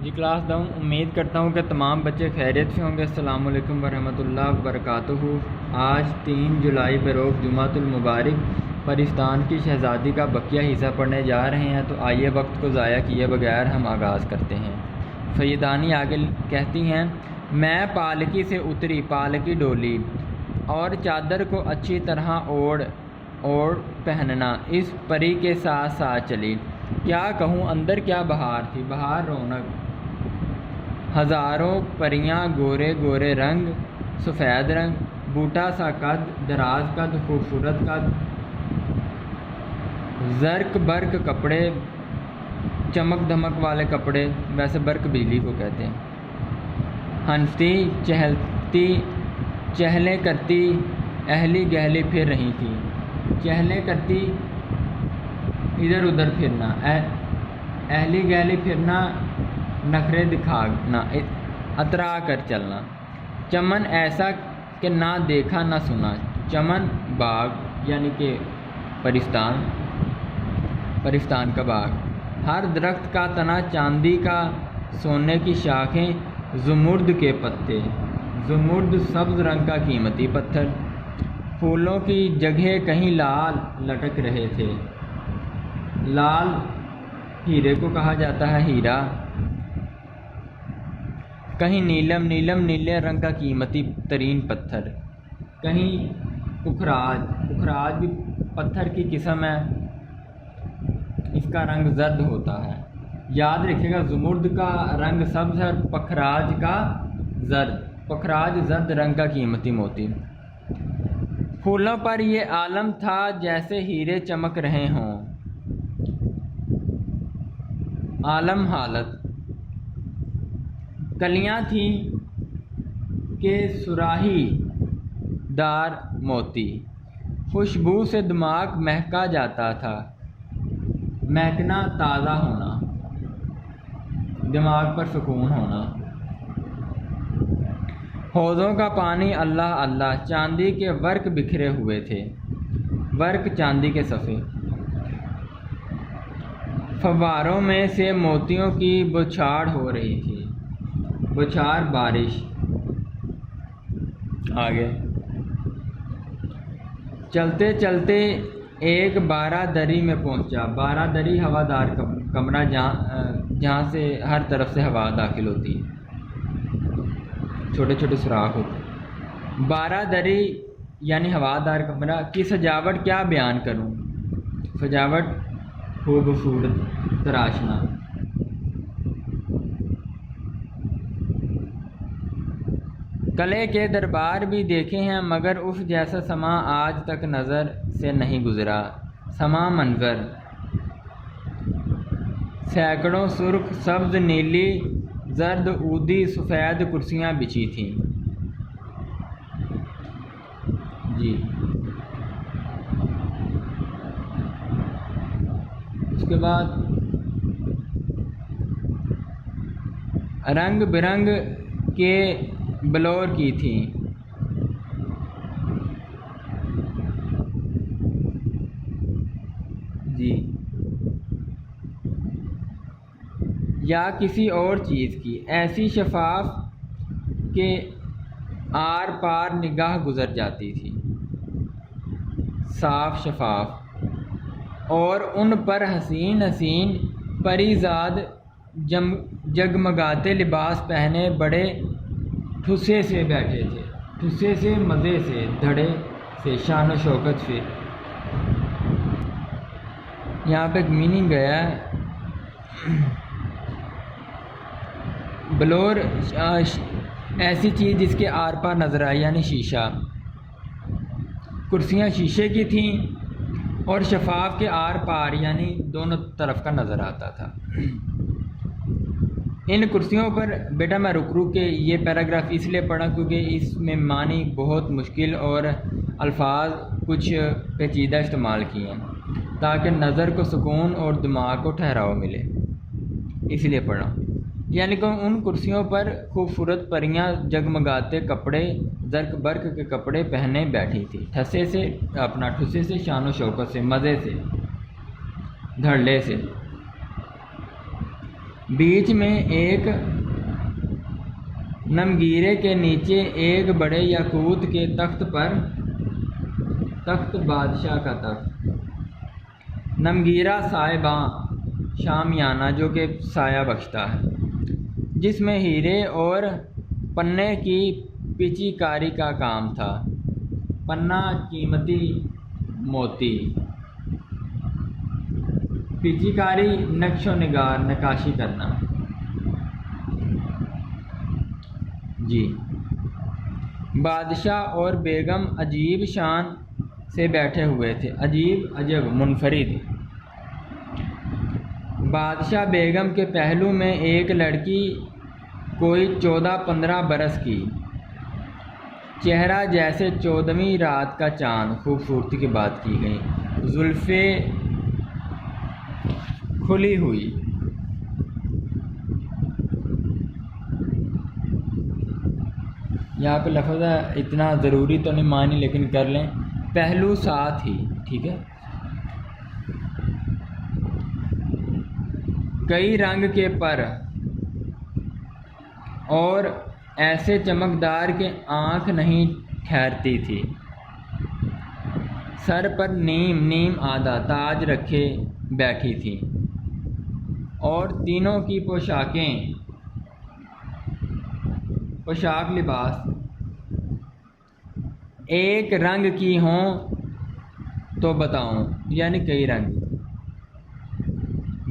جی class down امید کرتا ہوں کہ تمام بچے خیریت سے ہوں گے۔ السلام علیکم ورحمۃ اللہ وبرکاتہ۔ آج 3 جولائی بروز جمعۃ المبارک پرستان کی شہزادی کا بقیہ حصہ پڑھنے جا رہے ہیں، تو آئیے وقت کو ضائع کیے بغیر ہم آغاز کرتے ہیں۔ سیدانی آگے کہتی ہیں، میں پالکی سے اتری، پالکی ڈولی اور چادر کو اچھی طرح اوڑھ پہننا اس پری کے ساتھ ساتھ چلی۔ کیا کہوں اندر کیا بہار تھی، بہار رونق، ہزاروں پریاں، گورے گورے رنگ، سفید رنگ، بوٹا سا قد، دراز قد، خوبصورت قد، زرق برق کپڑے، چمک دھمک والے کپڑے، ویسے برق بجلی کو کہتے ہیں، ہنستی چہلتی چہلیں کرتی، اہلی گہلی پھر رہی تھی۔ چہلیں کرتی ادھر ادھر پھرنا، اہلی گہلی پھرنا، نخرے دکھانا، اترا کر چلنا۔ چمن ایسا کہ نہ دیکھا نہ سنا، چمن باغ یعنی کہ پرستان کا باغ، ہر درخت کا تنا چاندی کا، سونے کی شاخیں، زمرد کے پتے، زمرد سبز رنگ کا قیمتی پتھر، پھولوں کی جگہ کہیں لال لٹک رہے تھے۔ لال ہیرے کو کہا جاتا ہے، ہیرا، کہیں نیلم، نیلم نیلے رنگ کا قیمتی ترین پتھر، کہیں پکھراج، پکھراج بھی پتھر کی قسم ہے، اس کا رنگ زرد ہوتا ہے۔ یاد رکھیے گا، زمرد کا رنگ سبز ہے اور پکھراج کا زرد، پکھراج زرد رنگ کا قیمتی موتی۔ پھولوں پر یہ عالم تھا جیسے ہیرے چمک رہے ہوں، عالم حالت۔ کلیاں تھیں کہ سراہی دار موتی، خوشبو سے دماغ مہکا جاتا تھا، مہکنا تازہ ہونا، دماغ پر سکون ہونا۔ حوضوں کا پانی اللہ اللہ، چاندی کے ورق بکھرے ہوئے تھے، ورق چاندی کے صفے، فواروں میں سے موتیوں کی بوچھاڑ ہو رہی تھی، بوچھار بارش۔ آگے چلتے چلتے ایک بارہ دری میں پہنچا، بارہ دری ہوادار کمرہ جہاں سے ہر طرف سے ہوا داخل ہوتی ہے، چھوٹے چھوٹے سوراخ ہوتے۔ بارہ دری یعنی ہوادار کمرہ کی سجاوٹ کیا بیان کروں، سجاوٹ خوبصورت تراشنا۔ قلعے کے دربار بھی دیکھے ہیں مگر اس جیسا سما آج تک نظر سے نہیں گزرا۔ سما منظر، سینکڑوں سرخ، سبز، نیلی، زرد، عودی، سفید کرسیاں بچھی تھیں۔ جی اس کے بعد رنگ برنگ کے بلور کی تھیں، جی یا کسی اور چیز کی، ایسی شفاف کہ آر پار نگاہ گزر جاتی تھی، صاف شفاف، اور ان پر حسین حسین پری زاد جگمگاتے لباس پہنے بڑے ٹھسے سے بیٹھے تھے، ٹھسے سے، مزے سے، دھڑے سے، شان و شوکت سے۔ یہاں پہ ایک میننگ گیا ہے، بلور ایسی چیز جس کے آر پار نظر آئی، یعنی شیشہ۔ کرسیاں شیشے کی تھیں اور شفاف کے آر پار یعنی دونوں طرف کا نظر آتا تھا۔ ان کرسیوں پر بیٹا میں رک کے یہ پیراگراف اس لیے پڑھا کیونکہ اس میں معنی بہت مشکل اور الفاظ کچھ پیچیدہ استعمال کیے ہیں تاکہ نظر کو سکون اور دماغ کو ٹھہراؤ ملے، اس لیے پڑھا۔ یعنی کہ ان کرسیوں پر خوبصورت پریاں جگمگاتے کپڑے، زرق برق کے کپڑے پہنے بیٹھی تھی، ٹھسے سے، شان و شوکت سے، مزے سے، دھڑلے سے۔ بیچ میں ایک نمگیرے کے نیچے ایک بڑے یاقوت کے تخت پر، تخت بادشاہ کا تخت، نمگیرہ صاحباں شامیانہ جو کہ سایہ بخشتا ہے، جس میں ہیرے اور پنے کی پچی کاری کا کام تھا۔ پنا قیمتی موتی، پچی کاری نقش و نگار نقاشی کرنا۔ جی، بادشاہ اور بیگم عجیب شان سے بیٹھے ہوئے تھے، عجب منفرد۔ بادشاہ بیگم کے پہلو میں ایک لڑکی کوئی 14-15 برس کی، چہرہ جیسے 14ویں رات کا چاند، خوبصورتی کی بات کی گئی، زلفیں کھلی ہوئی، یہاں پہ لفظ ہے اتنا ضروری تو نہیں مانی لیکن کر لیں، پہلو ساتھ ہی، ٹھیک ہے، کئی رنگ کے پر اور ایسے چمکدار کہ آنکھ نہیں ٹھہرتی تھی، سر پر نیم آدھا تاج رکھے بیٹھی تھی، اور تینوں کی پوشاک لباس ایک رنگ کی ہوں تو بتاؤں، یعنی کئی رنگ،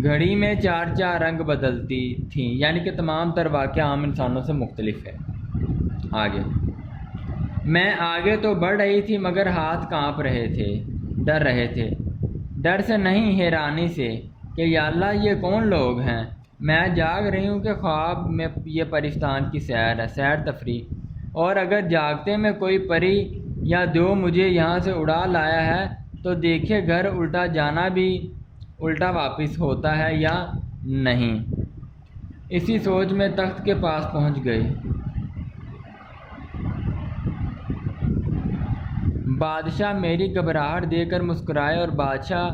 گھڑی میں 4 رنگ بدلتی تھیں، یعنی کہ تمام تر واقعہ عام انسانوں سے مختلف ہے۔ آگے، میں آگے تو بڑھ رہی تھی مگر ہاتھ کانپ رہے تھے، ڈر رہے تھے، ڈر سے نہیں حیرانی سے کہ یا اللہ یہ کون لوگ ہیں۔ میں جاگ رہی ہوں کہ خواب میں یہ پرستان کی سیر ہے، سیر تفریح، اور اگر جاگتے میں کوئی پری یا دیو مجھے یہاں سے اڑا لایا ہے تو دیکھے گھر الٹا جانا بھی الٹا واپس ہوتا ہے یا نہیں۔ اسی سوچ میں تخت کے پاس پہنچ گئے۔ بادشاہ میری گھبراہٹ دیکھ کر مسکرائے اور بادشاہ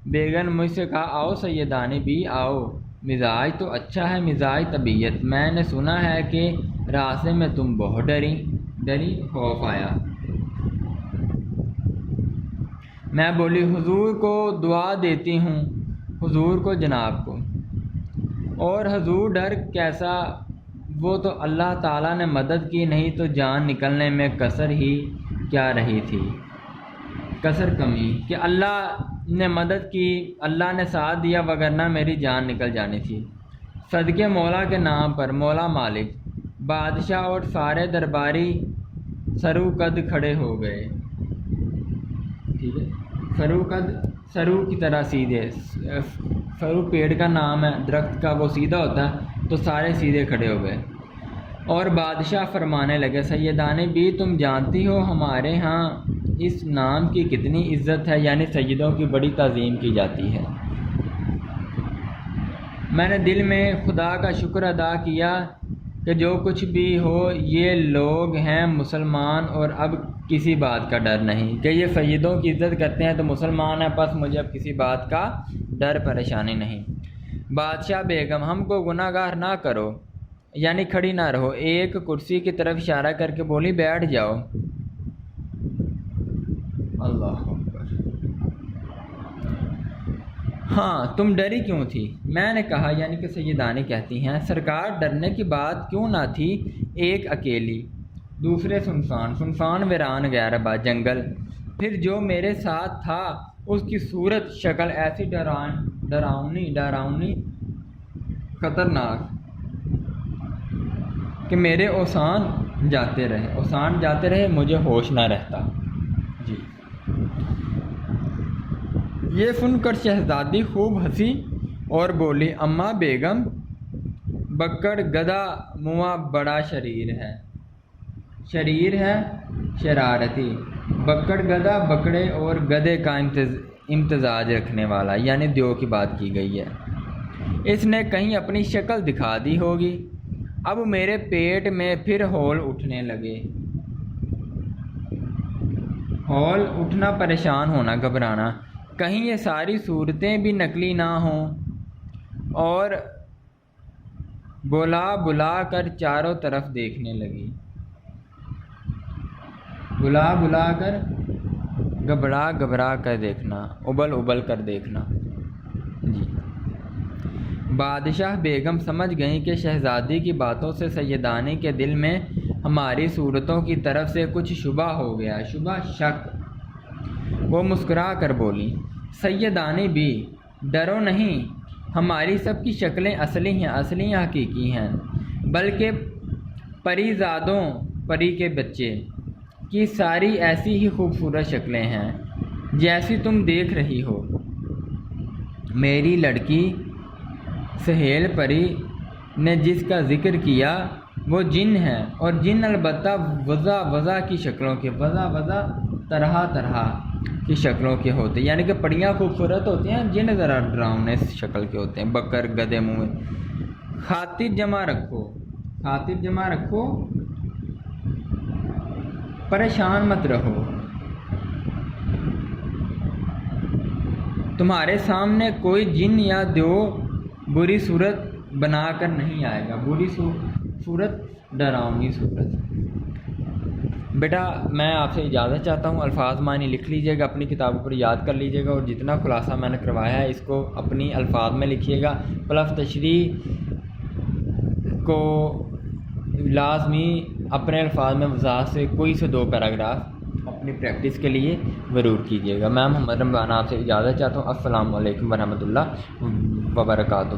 بیگم مجھ سے کہا، آؤ سیدانی بھی آؤ، مزاج تو اچھا ہے، مزاج طبیعت، میں نے سنا ہے کہ راستے میں تم بہت ڈری، خوف آیا۔ میں بولی، حضور کو دعا دیتی ہوں، حضور کو، جناب کو۔ اور حضور ڈر کیسا، وہ تو اللہ تعالیٰ نے مدد کی، نہیں تو جان نکلنے میں کسر ہی کیا رہی تھی، کسر کمی کہ اللہ نے مدد کی، اللہ نے ساتھ دیا، وگرنہ میری جان نکل جانی تھی۔ صدقے مولا کے نام پر، مولا مالک۔ بادشاہ اور سارے درباری سرو قد کھڑے ہو گئے، ٹھیک ہے، سرو قد، سرو کی طرح سیدھے، سرو پیڑ کا نام ہے، درخت کا، وہ سیدھا ہوتا ہے، تو سارے سیدھے کھڑے ہو گئے۔ اور بادشاہ فرمانے لگے، سیدانی بھی تم جانتی ہو ہمارے ہاں اس نام کی کتنی عزت ہے، یعنی سیدوں کی بڑی تعظیم کی جاتی ہے۔ میں نے دل میں خدا کا شکر ادا کیا کہ جو کچھ بھی ہو یہ لوگ ہیں مسلمان، اور اب کسی بات کا ڈر نہیں، کہ یہ سیدوں کی عزت کرتے ہیں تو مسلمان ہیں، پس مجھے اب کسی بات کا ڈر پریشانی نہیں۔ بادشاہ بیگم، ہم کو گناہ گار نہ کرو، یعنی کھڑی نہ رہو، ایک کرسی کی طرف اشارہ کر کے بولی، بیٹھ جاؤ۔ اللہ اکبر۔ ہاں، تم ڈری کیوں تھی؟ میں نے کہا، یعنی کہ سیدانی کہتی ہیں، سرکار ڈرنے کی بات کیوں نہ تھی، ایک اکیلی، دوسرے سنسان ویران غیربا جنگل، پھر جو میرے ساتھ تھا اس کی صورت شکل ایسی ڈراؤنی خطرناک کہ میرے اوسان جاتے رہے، مجھے ہوش نہ رہتا۔ جی، یہ سن کر شہزادی خوب ہنسی اور بولی، اماں بیگم، بکڑ گدھا موا بڑا شریر ہے، شرارتی، بکڑ گدھا بکڑے اور گدھے کا امتزاج رکھنے والا، یعنی دیو کی بات کی گئی ہے، اس نے کہیں اپنی شکل دکھا دی ہوگی۔ اب میرے پیٹ میں پھر ہول اٹھنے لگے، ہول اٹھنا، پریشان ہونا، گھبرانا، کہیں یہ ساری صورتیں بھی نقلی نہ ہوں، اور بلا بلا کر چاروں طرف دیکھنے لگی، بلا بلا کر، گھبرا گھبرا کر دیکھنا، ابل ابل کر دیکھنا جی۔ بادشاہ بیگم سمجھ گئیں کہ شہزادی کی باتوں سے سیدانی کے دل میں ہماری صورتوں کی طرف سے کچھ شبہ ہو گیا، شبہ شک۔ وہ مسکرا کر بولی، سیدانی بھی ڈرو نہیں، ہماری سب کی شکلیں اصلی ہیں، اصلی حقیقی ہیں، بلکہ پری زادوں، پری کے بچے کی ساری ایسی ہی خوبصورت شکلیں ہیں جیسی تم دیکھ رہی ہو۔ میری لڑکی سہیل پری نے جس کا ذکر کیا وہ جن ہے، اور جن البتہ وضع وضع کی شکلوں کے، وضع وضع طرح طرح کی شکلوں کے ہوتے ہیں، یعنی کہ پریاں خوبصورت ہوتی ہیں، جن ذرا ڈراؤنے شکل کے ہوتے ہیں، بکر گدھے منہ میں۔ خاطر جمع رکھو، خاطر جمع رکھو، پریشان مت رہو، تمہارے سامنے کوئی جن یا دیو بری صورت بنا کر نہیں آئے گا، بری صورت، ڈراؤنی صورت۔ بیٹا میں آپ سے اجازت چاہتا ہوں، الفاظ معنی لکھ لیجیے گا، اپنی کتابوں پر یاد کر لیجیے گا، اور جتنا خلاصہ میں نے کروایا ہے اس کو اپنی الفاظ میں لکھیے گا۔ پلس تشریح کو لازمی اپنے الفاظ میں وضاحت سے کوئی سے 2 پیراگراف اپنی پریکٹس کے لیے ضرور کیجیے گا۔ میں محمد رمضان آپ سے اجازت چاہتا ہوں۔ السلام علیکم ورحمۃ اللہ وبرکاتہ۔